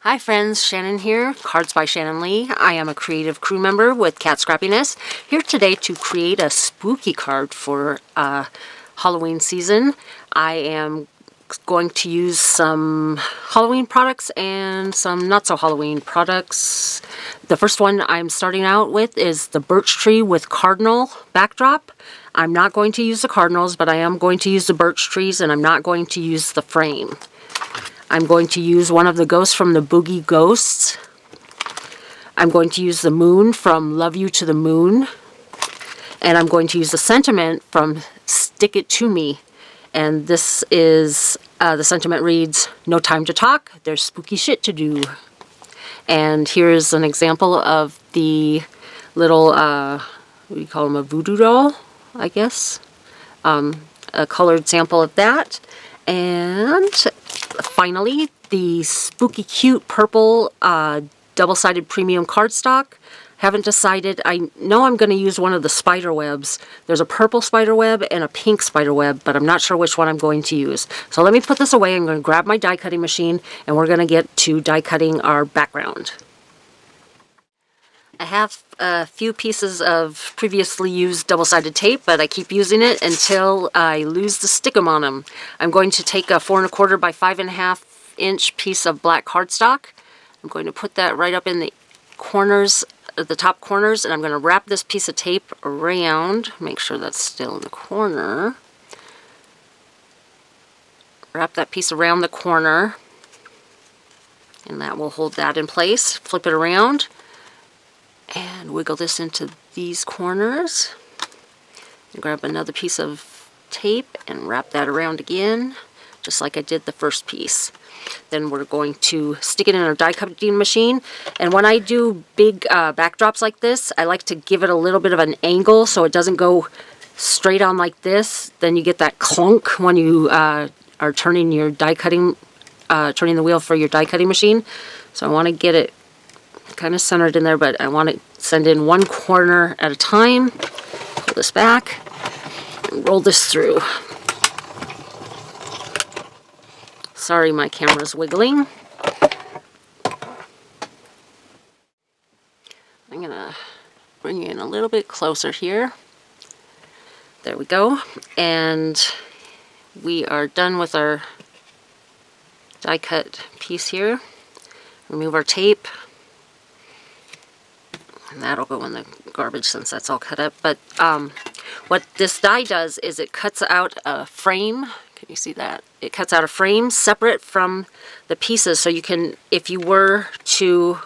Hi friends, Shannon here, Cards by Shannon Lee. I am a creative crew member with Scrappiness, here today to create a spooky card for Halloween season. I am going to use some Halloween products and some not so Halloween products. The first one I'm starting out with is the birch tree with cardinal backdrop. I'm not going to use the cardinals, but I am going to use the birch trees, and I'm not going to use the frame. I'm going to use one of the ghosts from the Boogie Ghosts. I'm going to use the moon from Love You to the Moon. And I'm going to use the sentiment from Stick It To Me. And this is, the sentiment reads, "No time to talk, there's spooky shit to do." And here's an example of the little, what do you call them, a voodoo doll, I guess. A colored sample of that. And finally, the spooky cute purple double-sided premium cardstock. Haven't decided. I know I'm going to use one of the spider webs. There's a purple spider web and a pink spider web, but I'm not sure which one I'm going to use. So let me put this away. I'm going to grab my die cutting machine, and we're going to get to die cutting our background. I have a few pieces of previously used double-sided tape, but I keep using it until I lose the stickum on them. I'm going to take a 4 1/4 by 5.5 inch piece of black cardstock. I'm going to put that right up in the corners, the top corners, and I'm going to wrap this piece of tape around. Make sure that's still in the corner. Wrap that piece around the corner, and that will hold that in place. Flip it around and wiggle this into these corners. And grab another piece of tape and wrap that around again, just like I did the first piece. Then we're going to stick it in our die cutting machine. And when I do big backdrops like this, I like to give it a little bit of an angle so it doesn't go straight on like this. Then you get that clunk when you are turning your die cutting, turning the wheel for your die cutting machine. So I want to get it kind of centered in there, but I want to send in one corner at a time. Pull this back and roll this through. Sorry, my camera's wiggling. I'm gonna bring you in a little bit closer here. There we go. And we are done with our die cut piece here. Remove our tape. And that'll go in the garbage since that's all cut up. But what this die does is it cuts out a frame. Can you see that? It cuts out a frame separate from the pieces, so you can, if you were to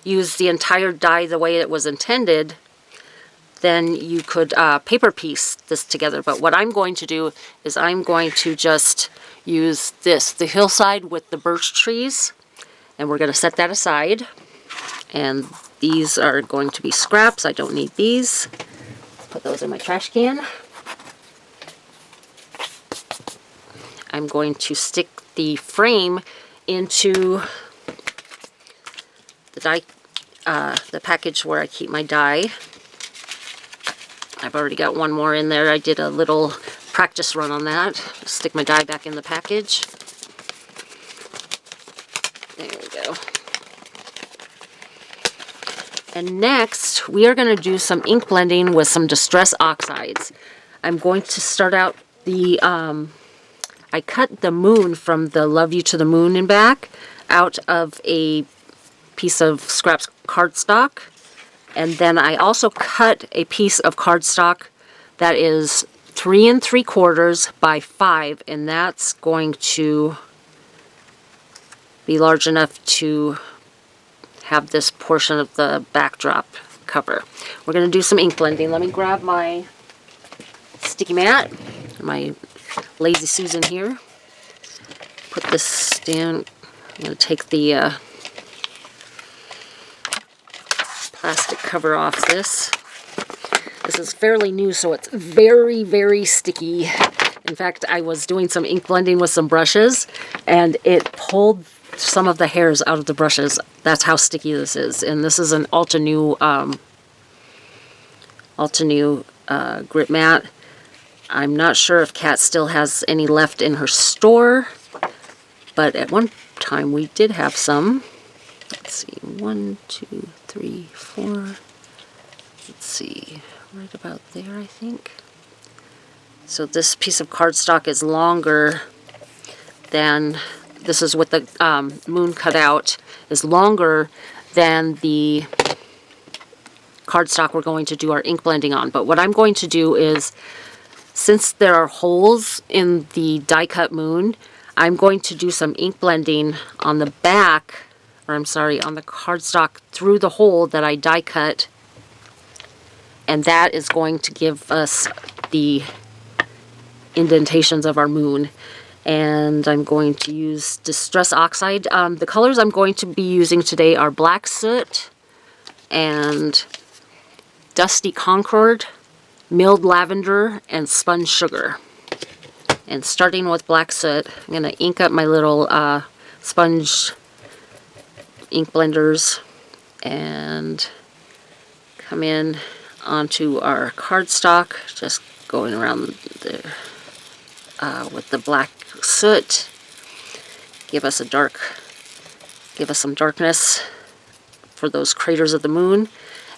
use the entire die the way it was intended, then you could paper piece this together. But what I'm going to do is I'm going to just use this, the hillside with the birch trees, and we're going to set that aside. And these are going to be scraps. I don't need these. Put those in my trash can. I'm going to stick the frame into the die, the package where I keep my die. I've already got one more in there. I did a little practice run on that. Stick my die back in the package. There we go. And next, we are going to do some ink blending with some Distress Oxides. I'm going to start out the, I cut the moon from the Love You to the Moon and Back out of a piece of scraps cardstock. And then I also cut a piece of cardstock that is 3 3/4 by 5, and that's going to be large enough to have this portion of the backdrop cover. We're going to do some ink blending. Let me grab my sticky mat, my Lazy Susan here. Put this down. I'm going to take the plastic cover off this. This is fairly new, so it's very, very sticky. In fact, I was doing some ink blending with some brushes, and it pulled some of the hairs out of the brushes. That's how sticky this is. And this is an Alta New grip mat. I'm not sure if Kat still has any left in her store, but at one time we did have some. let's see, 1, 2, 3, 4. Let's see, right about there, I think. So this piece of cardstock is longer than, this is with the moon cut out, is longer than the cardstock we're going to do our ink blending on. But what I'm going to do is, since there are holes in the die cut moon, I'm going to do some ink blending on the back, or I'm sorry, on the cardstock through the hole that I die cut. And that is going to give us the indentations of our moon. And I'm going to use Distress Oxide. The colors I'm going to be using today are Black Soot and Dusty Concord, Milled Lavender, and Spun Sugar. And starting with Black Soot, I'm going to ink up my little sponge ink blenders and come in onto our cardstock, just going around there with the Black Soot. Give us some darkness for those craters of the moon.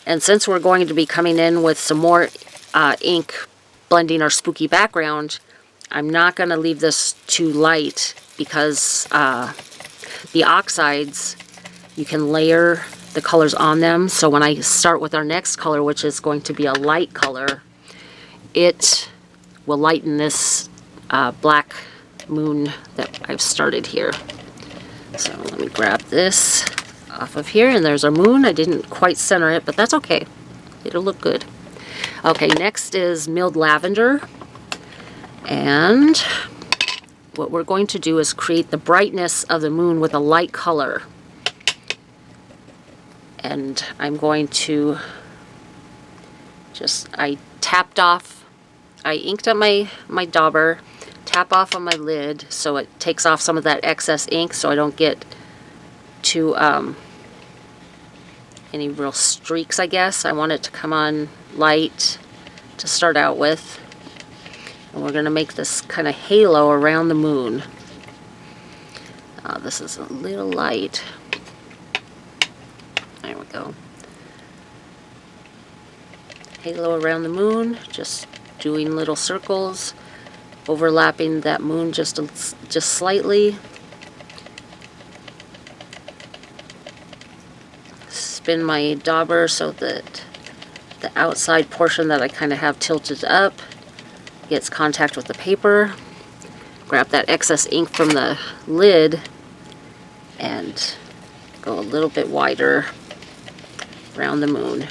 And since we're going to be coming in with some more ink blending our spooky background, I'm not going to leave this too light, because the oxides, you can layer the colors on them. So when I start with our next color, which is going to be a light color, it will lighten this black moon that I've started here. So let me grab this off of here, and there's our moon. I didn't quite center it, but that's okay. It'll look good. Okay, next is Milled Lavender. And what we're going to do is create the brightness of the moon with a light color. And I'm going to I inked up my dauber, tap off on my lid so it takes off some of that excess ink, so I don't get too any real streaks, I guess. I want it to come on light to start out with. And we're going to make this kind of halo around the moon. This is a little light. There we go. Halo around the moon, just doing little circles, overlapping that moon just slightly. Spin my dauber so that the outside portion that I kind of have tilted up gets contact with the paper. Grab that excess ink from the lid and go a little bit wider around the moon.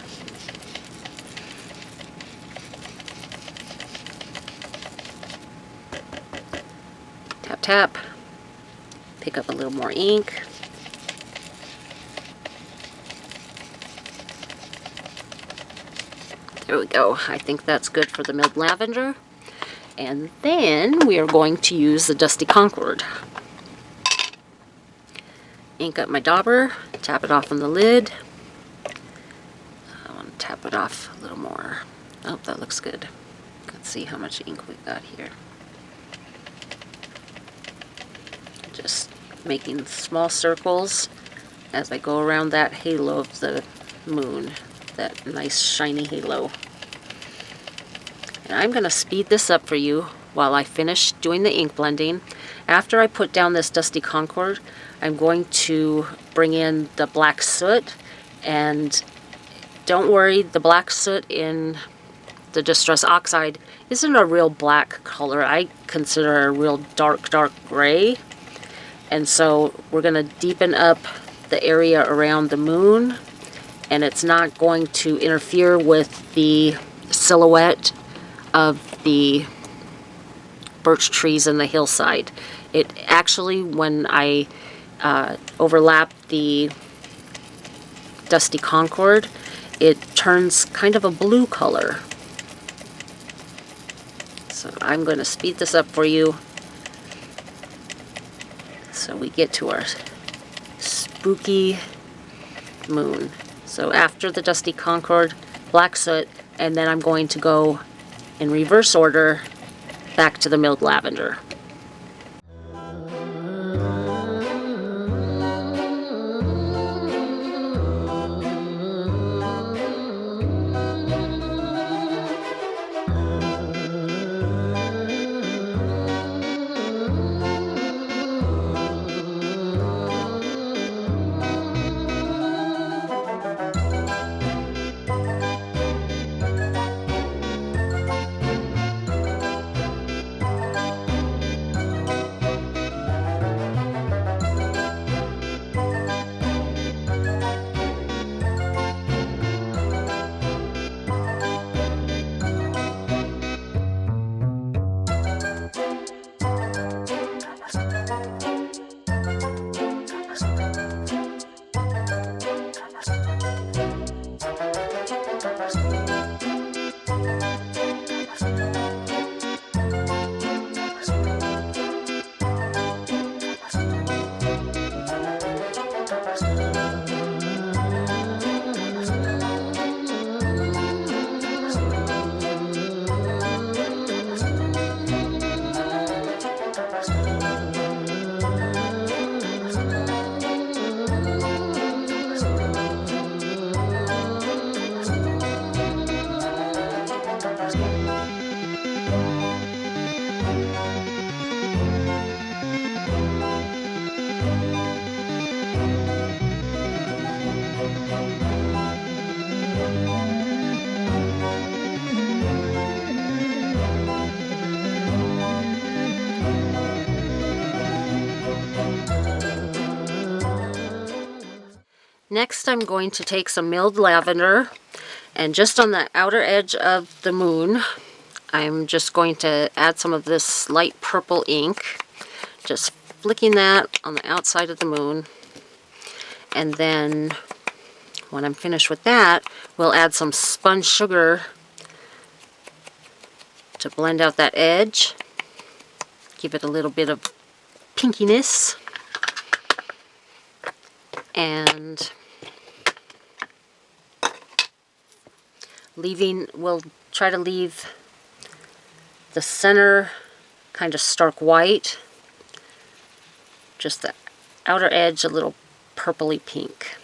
Tap, tap. Pick up a little more ink. There we go. I think that's good for the Milled Lavender. And then we are going to use the Dusty Concord. Ink up my dauber, tap it off on the lid. I want to tap it off a little more. Oh, that looks good. Let's see how much ink we've got here. Just making small circles as I go around that halo of the moon. That nice shiny halo. And I'm going to speed this up for you while I finish doing the ink blending. After I put down this Dusty Concord, I'm going to bring in the Black Soot. And don't worry, the Black Soot in the Distress Oxide isn't a real black color. I consider it a real dark gray. And so we're going to deepen up the area around the moon, and it's not going to interfere with the silhouette of the birch trees in the hillside. It actually, when I overlap the Dusty Concord, it turns kind of a blue color. So I'm going to speed this up for you so we get to our spooky moon. So after the Dusty Concord, Black Soot, and then I'm going to go in reverse order back to the Milled Lavender. Next, I'm going to take some milled lavender, and just on the outer edge of the moon, I'm just going to add some of this light purple ink, just flicking that on the outside of the moon. And then when I'm finished with that, we'll add some spun sugar to blend out that edge, give it a little bit of pinkiness. And we'll try to leave the center kind of stark white, just the outer edge a little purpley pink.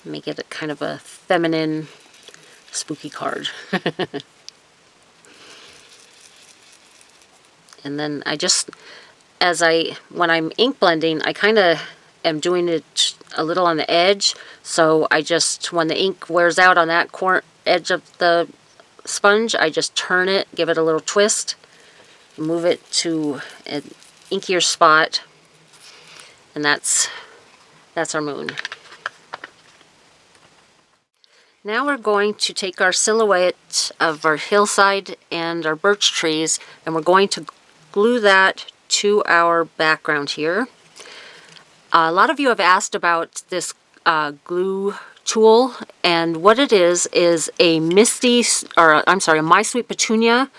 Make it a kind of a feminine, spooky card. And then when I'm ink blending, I kind of am doing it a little on the edge. So when the ink wears out on that edge of the sponge, I just turn it, give it a little twist, move it to an inkier spot, and that's our moon. Now we're going to take our silhouette of our hillside and our birch trees, and we're going to glue that to our background here. A lot of you have asked about this glue tool, and what it is a My Sweet Petunia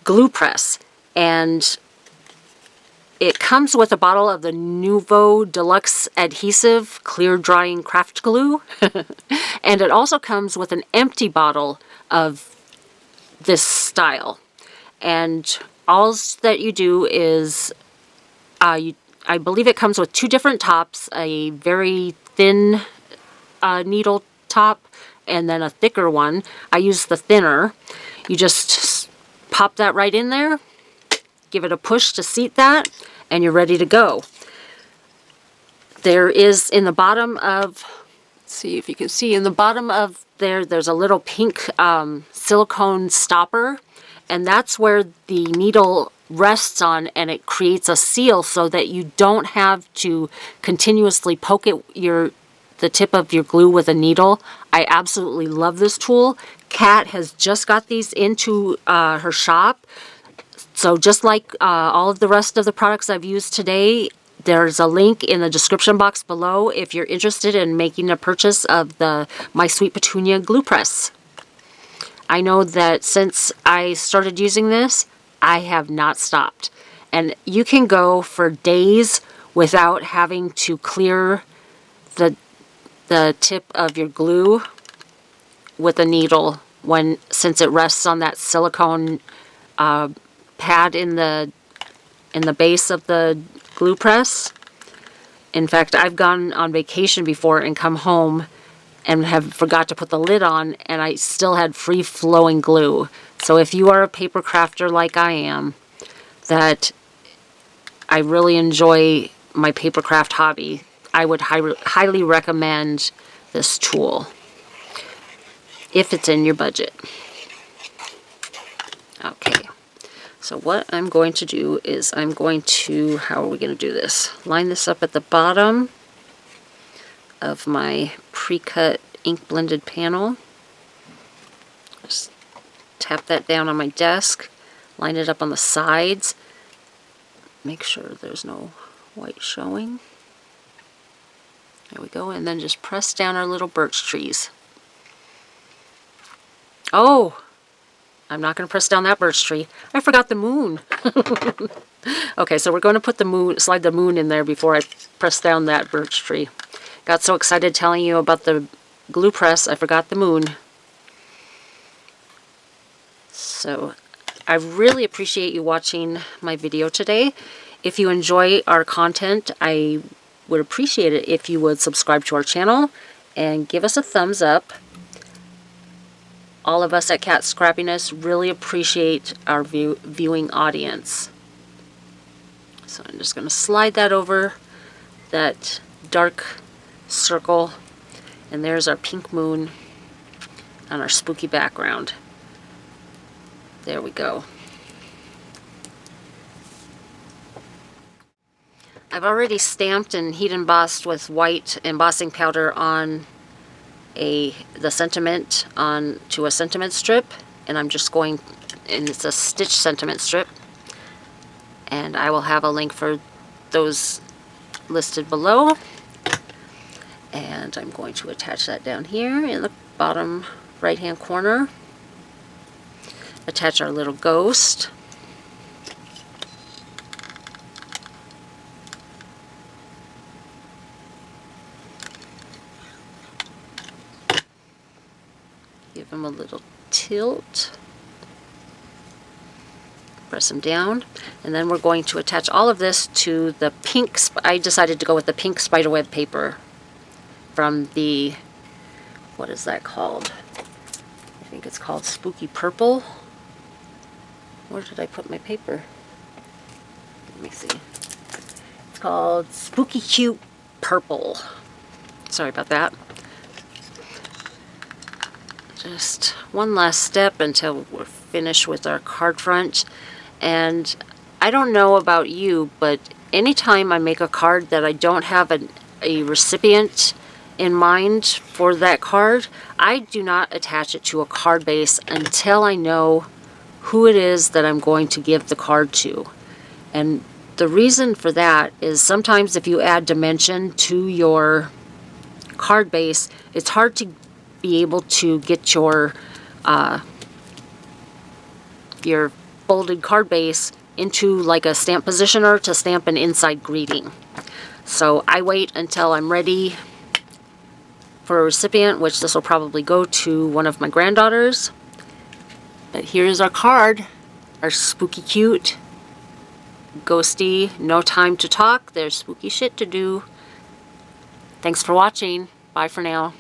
glue press, and it comes with a bottle of the Nouveau Deluxe Adhesive Clear Drying Craft Glue, and it also comes with an empty bottle of this style. And all that you do is, I believe it comes with two different tops, a very thin needle top and then a thicker one. I use the thinner. You just pop that right in there, give it a push to seat that, and you're ready to go. There is in the bottom of, let's see if you can see, in the bottom of there's a little pink silicone stopper, and that's where the needle rests on, and it creates a seal so that you don't have to continuously poke the tip of your glue with a needle. I absolutely love this tool. Kat has just got these into her shop. So just like all of the rest of the products I've used today, there's a link in the description box below if you're interested in making a purchase of the My Sweet Petunia glue press. I know that since I started using this, I have not stopped. And you can go for days without having to clear the tip of your glue with a needle since it rests on that silicone pad in the base of the glue press. In fact, I've gone on vacation before and come home and have forgot to put the lid on, and I still had free-flowing glue. So if you are a paper crafter like I am, that I really enjoy my paper craft hobby, I would highly recommend this tool if it's in your budget. Okay, so what I'm going to do is how are we going to do this? Line this up at the bottom of my pre-cut ink blended panel. Just tap that down on my desk, line it up on the sides, make sure there's no white showing. There we go, and then just press down our little birch trees. Oh, I'm not going to press down that birch tree. I forgot the moon. Okay, so we're going to slide the moon in there before I press down that birch tree. Got so excited telling you about the glue press, I forgot the moon. So I really appreciate you watching my video today. If you enjoy our content, I would appreciate it if you would subscribe to our channel and give us a thumbs up. All of us at Scrappiness really appreciate our viewing audience. So I'm just going to slide that over that dark circle, and there's our pink moon on our spooky background. There we go. I've already stamped and heat embossed with white embossing powder on the sentiment onto a sentiment strip, and I'm just going, and it's a stitch sentiment strip, and I will have a link for those listed below. And I'm going to attach that down here in the bottom right hand corner. Attach our little ghost. Give him a little tilt. Press them down, and then we're going to attach all of this to the pink. I decided to go with the pink spiderweb paper from the, what is that called? I think it's called Spooky Purple. Where did I put my paper? Let me see. It's called Spooky Cute Purple. Sorry about that. Just one last step until we're finished with our card front. And I don't know about you, but anytime I make a card that I don't have a recipient in mind for that card, I do not attach it to a card base until I know who it is that I'm going to give the card to. And the reason for that is sometimes if you add dimension to your card base, it's hard to be able to get your folded card base into like a stamp positioner to stamp an inside greeting. So I wait until I'm ready for a recipient, which this will probably go to one of my granddaughters. But here's our card, our spooky cute, ghosty, no time to talk, there's spooky shit to do. Thanks for watching. Bye for now.